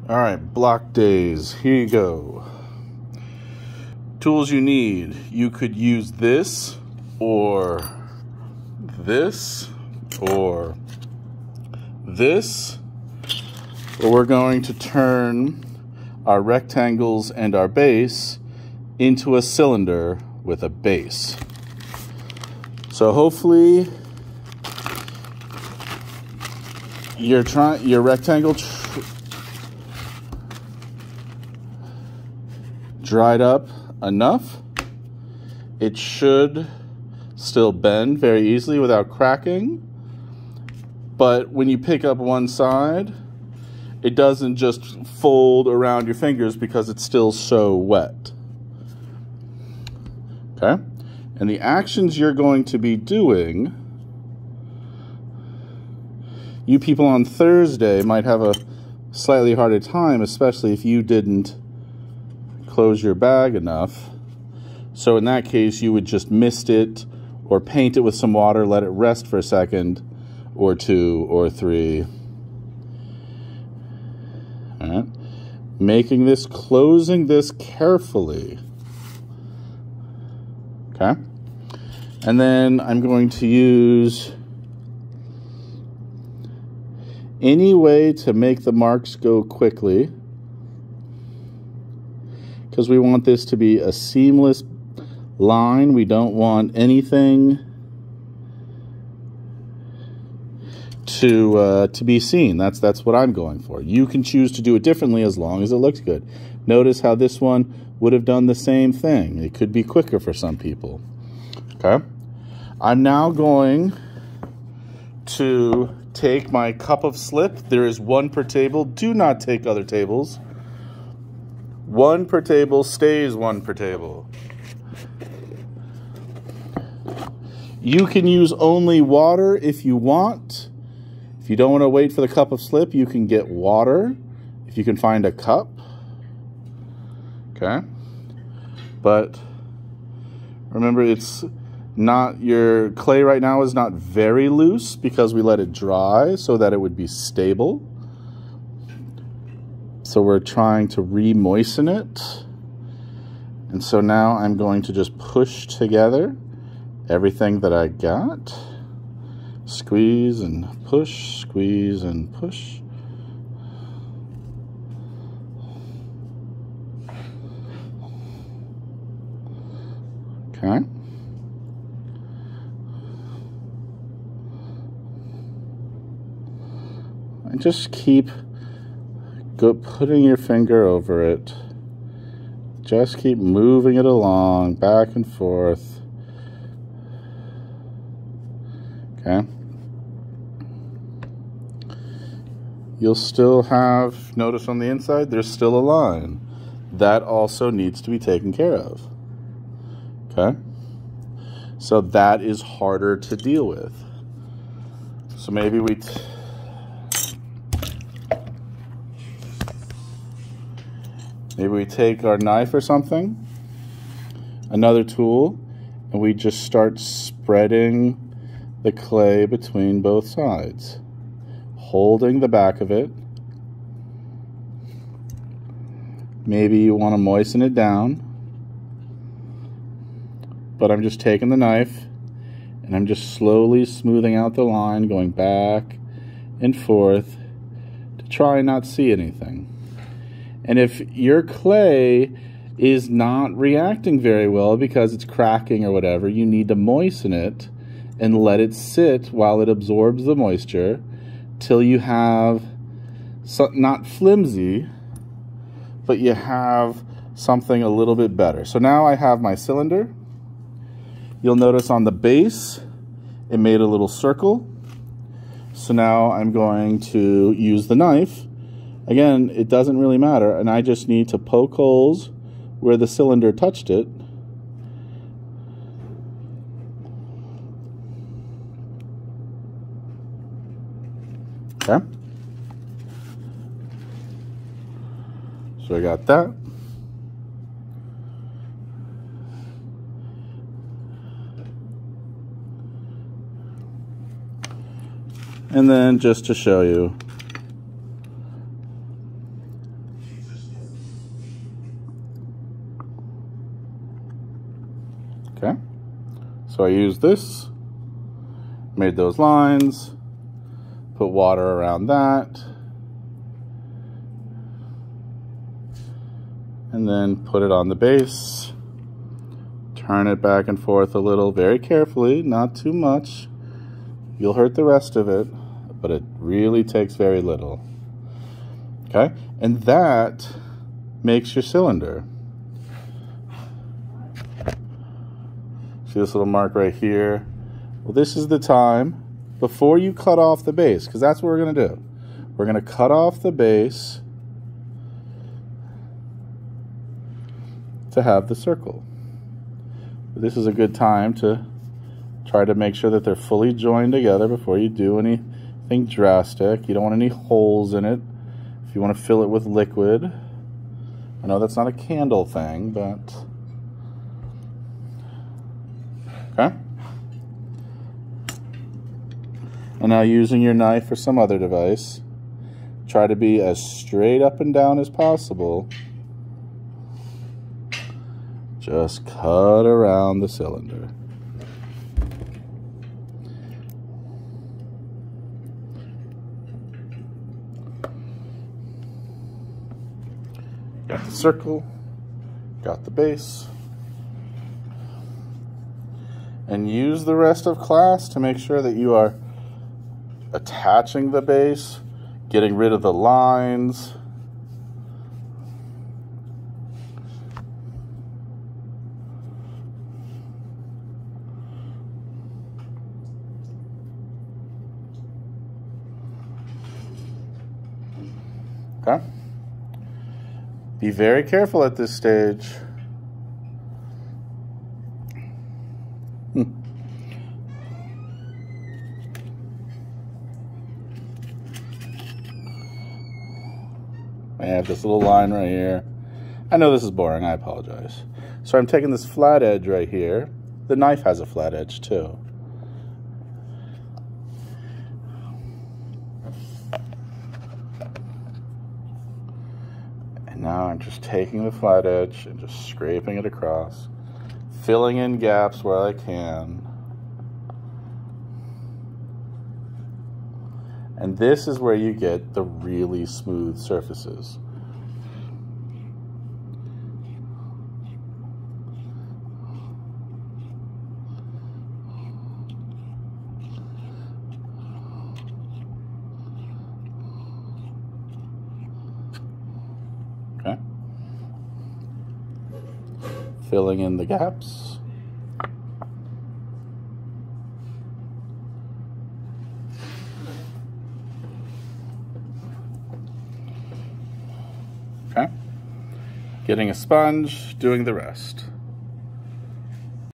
All right, block days. Here you go. Tools you need. You could use this or this or this. But we're going to turn our rectangles and our base into a cylinder with a base. So hopefully your rectangle dried up enough. It should still bend very easily without cracking. But when you pick up one side, it doesn't just fold around your fingers because it's still so wet. Okay? And the actions you're going to be doing, you people on Thursday might have a slightly harder time, especially if you didn't close your bag enough. So in that case, you would just mist it or paint it with some water, let it rest for a second or two or three. All right. Closing this carefully. Okay. And then I'm going to use any way to make the marks go quickly, because we want this to be a seamless line. We don't want anything to be seen. That's what I'm going for. You can choose to do it differently as long as it looks good. Notice how this one would have done the same thing. It could be quicker for some people. Okay. I'm now going to take my cup of slip. There is one per table. Do not take other tables. One per table stays one per table. You can use only water if you want. If you don't want to wait for the cup of slip, you can get water if you can find a cup. Okay. But remember, it's not, your clay right now is not very loose because we let it dry so that it would be stable. So we're trying to re-moisten it. And so now I'm going to just push together everything that I got. Squeeze and push, squeeze and push. Okay. And just keep putting your finger over it. Just keep moving it along, back and forth. Okay. You'll still have, notice on the inside, there's still a line. That also needs to be taken care of. Okay. So that is harder to deal with. So maybe we take our knife or something, another tool, and we just start spreading the clay between both sides, holding the back of it. Maybe you want to moisten it down, but I'm just taking the knife and I'm just slowly smoothing out the line, going back and forth to try and not see anything. And if your clay is not reacting very well because it's cracking or whatever, you need to moisten it and let it sit while it absorbs the moisture till you have, not flimsy, but you have something a little bit better. So now I have my cylinder. You'll notice on the base, it made a little circle. So now I'm going to use the knife. Again, it doesn't really matter, and I just need to poke holes where the cylinder touched it. Okay. So I got that. And then just to show you, Okay, so I used this, made those lines, put water around that, and then put it on the base. Turn it back and forth a little, very carefully, not too much. You'll hurt the rest of it, but it really takes very little. Okay, and that makes your cylinder. See this little mark right here? Well, this is the time before you cut off the base, because that's what we're going to do. We're going to cut off the base to have the circle. This is a good time to try to make sure that they're fully joined together before you do anything drastic. You don't want any holes in it. If you want to fill it with liquid, I know that's not a candle thing, but okay. And now using your knife or some other device, try to be as straight up and down as possible. Just cut around the cylinder. Got the circle, got the base. And use the rest of class to make sure that you are attaching the base, getting rid of the lines. Okay. Be very careful at this stage. I have this little line right here. I know this is boring, I apologize. So I'm taking this flat edge right here. The knife has a flat edge too. And now I'm just taking the flat edge and just scraping it across, filling in gaps where I can. And this is where you get the really smooth surfaces. Okay. Filling in the gaps. Okay. Getting a sponge, doing the rest.